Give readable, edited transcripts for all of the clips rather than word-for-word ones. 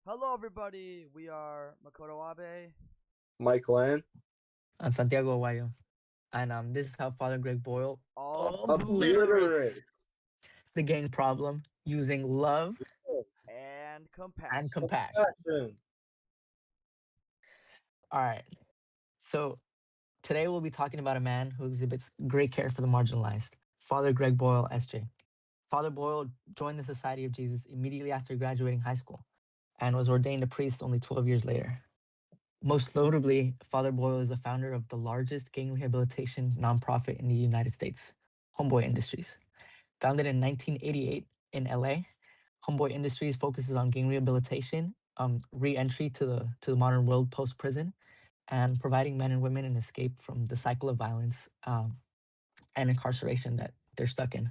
Hello, everybody. We are Makoto Abe. Mike Lane. I'm Santiago, and this is how Father Greg Boyle Obliterate. obliterates the gang problem using love And and compassion. compassion. Compassion. All right, so today we'll be talking about a man who exhibits great care for the marginalized, Father Greg Boyle, SJ. Father Boyle joined the Society of Jesus immediately after graduating high school and was ordained a priest only 12 years later. Most notably, Father Boyle is the founder of the largest gang rehabilitation nonprofit in the United States, Homeboy Industries. Founded in 1988 in LA, Homeboy Industries focuses on gang rehabilitation, re-entry to the modern world post-prison, and providing men and women an escape from the cycle of violence and incarceration that they're stuck in.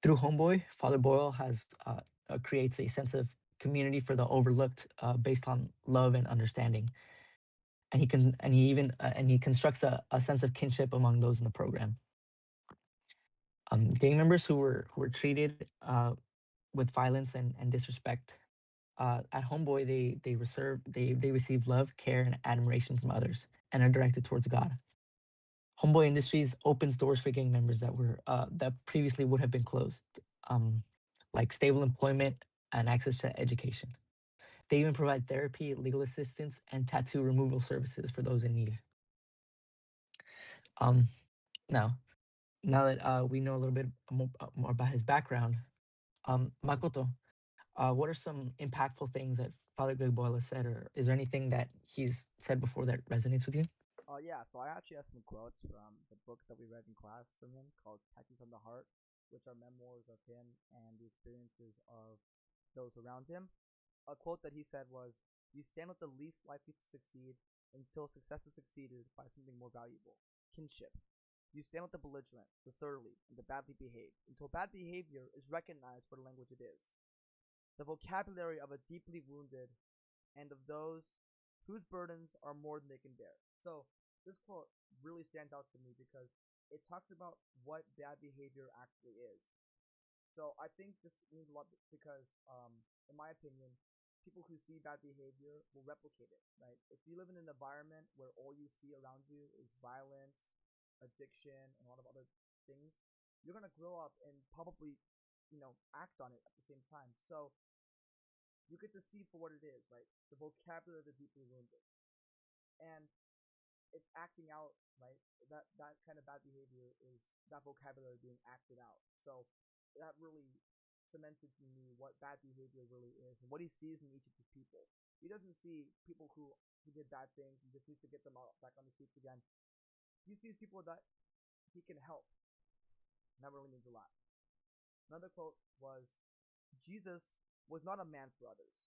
Through Homeboy, Father Boyle creates a sense of community for the overlooked, based on love and understanding, and he constructs a sense of kinship among those in the program. Gang members who were treated with violence and disrespect at Homeboy, they receive love, care, and admiration from others, and are directed towards God. Homeboy Industries opens doors for gang members that previously would have been closed, like stable employment and access to education. They even provide therapy, legal assistance, and tattoo removal services for those in need. Um, now, now that we know a little bit more about his background, Makoto, what are some impactful things that Father Greg Boyle has said, or is there anything that he's said before that resonates with you? Yeah, so I actually have some quotes from the book that we read in class from him called Tattoos on the Heart, which are memoirs of him and the experiences of those around him. A quote that he said was, "You stand with the least likely to succeed until success is succeeded by something more valuable, kinship. You stand with the belligerent, the surly, and the badly behaved until bad behavior is recognized for the language it is. The vocabulary of a deeply wounded and of those whose burdens are more than they can bear." So this quote really stands out to me because it talks about what bad behavior actually is. So I think this means a lot because, in my opinion, people who see bad behavior will replicate it, right? If you live in an environment where all you see around you is violence, addiction, and a lot of other things, you're gonna grow up and probably, act on it at the same time. So you get to see for what it is, right? The vocabulary of the deeply wounded, and it's acting out, right? That kind of bad behavior is that vocabulary being acted out. So that really cemented to me what bad behavior really is and what he sees in each of his people. He doesn't see people who did bad things and just needs to get them out back on the streets again. He sees people that he can help. And that really means a lot. Another quote was, "Jesus was not a man for others.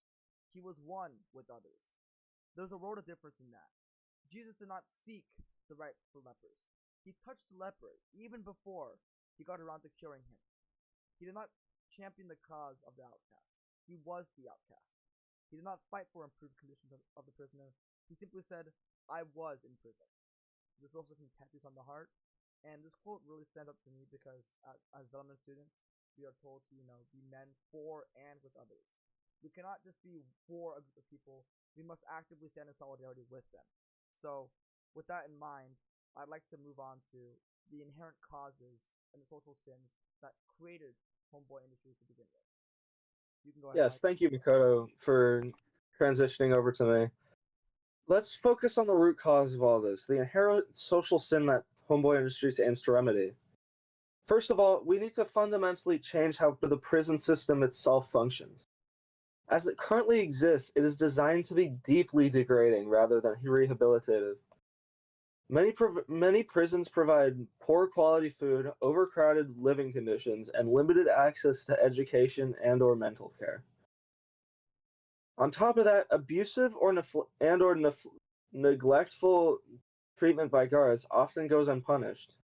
He was one with others. There's a world of difference in that. Jesus did not seek the right for lepers. He touched the leper even before he got around to curing him. He did not champion the cause of the outcast. He was the outcast. He did not fight for improved conditions of the prisoner. He simply said, 'I was in prison.'" This is also from Tattoos on the Heart. And this quote really stands up to me because as development students, we are told to, be men for and with others. We cannot just be for a group of people. We must actively stand in solidarity with them. So, with that in mind, I'd like to move on to the inherent causes and the social sins that created Homeboy Industries to begin with. You can go ahead, Yes, Mike. thank you, Makoto, for transitioning over to me. Let's focus on the root cause of all this, the inherent social sin that Homeboy Industries aims to remedy. First of all, we need to fundamentally change how the prison system itself functions. As it currently exists, it is designed to be deeply degrading rather than rehabilitative. Many prisons provide poor quality food, overcrowded living conditions, and limited access to education and/or mental care. On top of that, abusive or neglectful treatment by guards often goes unpunished,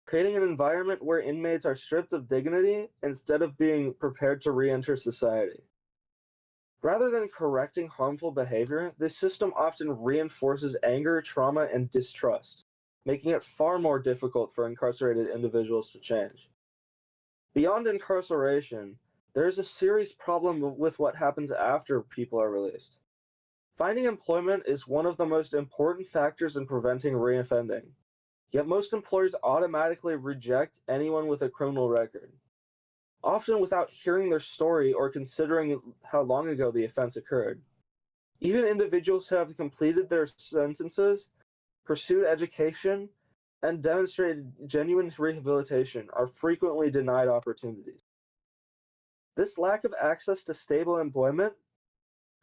creating an environment where inmates are stripped of dignity instead of being prepared to re-enter society. Rather than correcting harmful behavior, this system often reinforces anger, trauma, and distrust, making it far more difficult for incarcerated individuals to change. Beyond incarceration, there's a serious problem with what happens after people are released. Finding employment is one of the most important factors in preventing reoffending, yet most employers automatically reject anyone with a criminal record, often without hearing their story or considering how long ago the offense occurred. Even individuals who have completed their sentences, pursued education, and demonstrated genuine rehabilitation are frequently denied opportunities. This lack of access to stable employment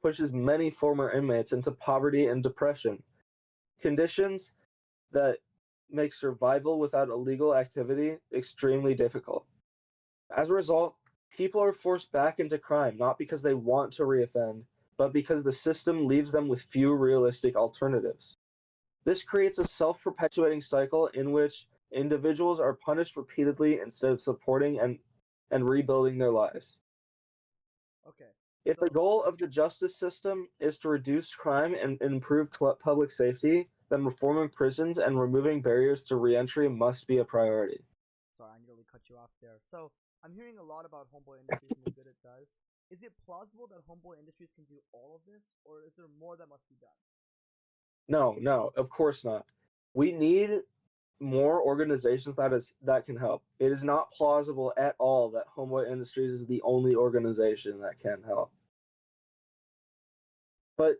pushes many former inmates into poverty and depression, conditions that make survival without illegal activity extremely difficult. As a result, people are forced back into crime not because they want to reoffend, but because the system leaves them with few realistic alternatives. This creates a self-perpetuating cycle in which individuals are punished repeatedly instead of supporting and rebuilding their lives. Okay. If the So goal of the justice system is to reduce crime and improve public safety, then reforming prisons and removing barriers to reentry must be a priority. sorry, I nearly cut you off there. So I'm hearing a lot about Homeboy Industries and the good it does. Is it plausible that Homeboy Industries can do all of this, or is there more that must be done? No, of course not. We need more organizations that can help. It is not plausible at all that Homeboy Industries is the only organization that can help. But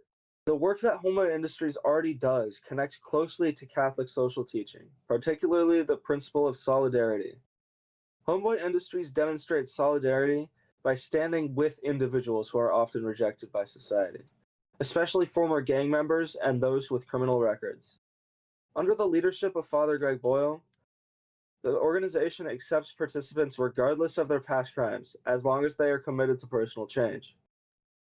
the work that Homeboy Industries already does connects closely to Catholic social teaching, particularly the principle of solidarity. Homeboy Industries demonstrates solidarity by standing with individuals who are often rejected by society, especially former gang members and those with criminal records. Under the leadership of Father Greg Boyle, the organization accepts participants regardless of their past crimes, as long as they are committed to personal change.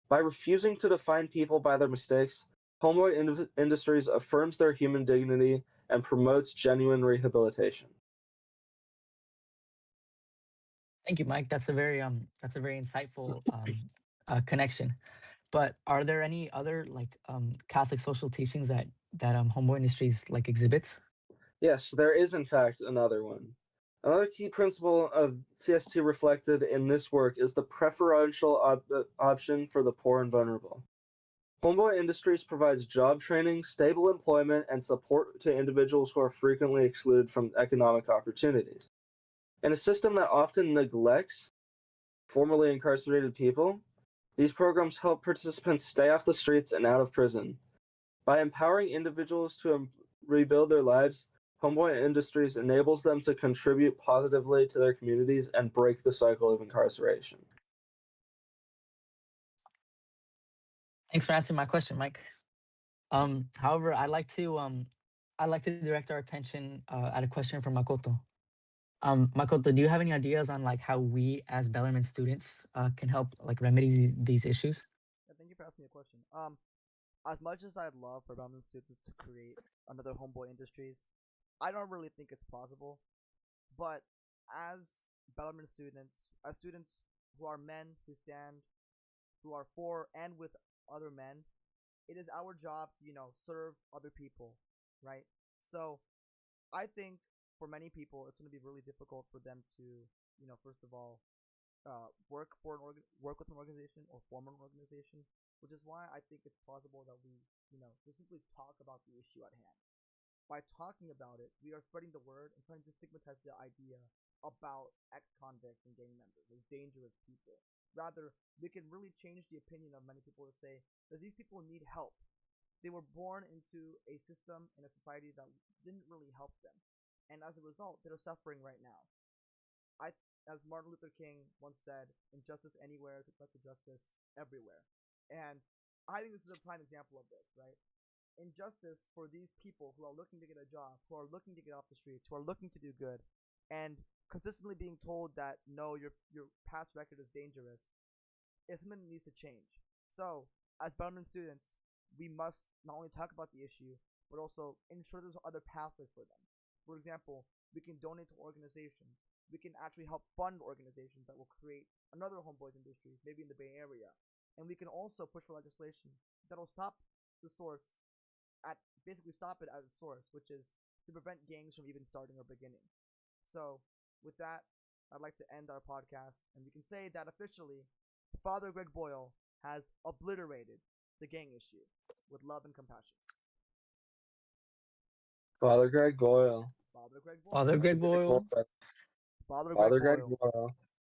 By refusing to define people by their mistakes, Homeboy Industries affirms their human dignity and promotes genuine rehabilitation. Thank you, Mike. That's a very insightful connection. But are there any other like Catholic social teachings that Homeboy Industries like exhibits? Yes, there is in fact another one. Another key principle of CST reflected in this work is the preferential option for the poor and vulnerable. Homeboy Industries provides job training, stable employment, and support to individuals who are frequently excluded from economic opportunities. In a system that often neglects formerly incarcerated people, these programs help participants stay off the streets and out of prison. By empowering individuals to rebuild their lives, Homeboy Industries enables them to contribute positively to their communities and break the cycle of incarceration. Thanks for answering my question, Mike. However, I'd like to direct our attention at a question from Makoto. Makoto, do you have any ideas on like how we as Bellarmine students can help like remedy these issues? Yeah, thank you for asking me a question. As much as I'd love for Belmont students to create another Homeboy Industries, I don't really think it's plausible. But as Bellarmine students, as students who are men who stand, who are for and with other men, it is our job to serve other people, right? So I think for many people it's going to be really difficult for them to first of all work with an organization or form an organization, which is why I think it's plausible that we just simply talk about the issue at hand. By talking about it, we are spreading the word and trying to stigmatize the idea about ex-convicts and gang members as dangerous people. Rather, we can really change the opinion of many people to say that these people need help. They were born into a system and a society that didn't really help them, and as a result, they're suffering right now. I, as Martin Luther King once said, "Injustice anywhere is to justice everywhere," and I think this is a prime example of this, right? Injustice for these people who are looking to get a job, who are looking to get off the streets, who are looking to do good, and consistently being told that no, your past record is dangerous. If something needs to change. So, as Bellarmine students, we must not only talk about the issue, but also ensure there's other pathways for them. For example, we can donate to organizations. We can actually help fund organizations that will create another Homeboys Industries, maybe in the Bay Area. And we can also push for legislation that'll stop the source at basically stop it at its source, which is to prevent gangs from even starting or beginning. So, with that, I'd like to end our podcast, and we can say that officially, Father Greg Boyle has obliterated the gang issue with love and compassion. Father Greg Boyle. Father Greg Boyle. Father Greg Boyle. Father Father Greg Greg Boyle. Boyle.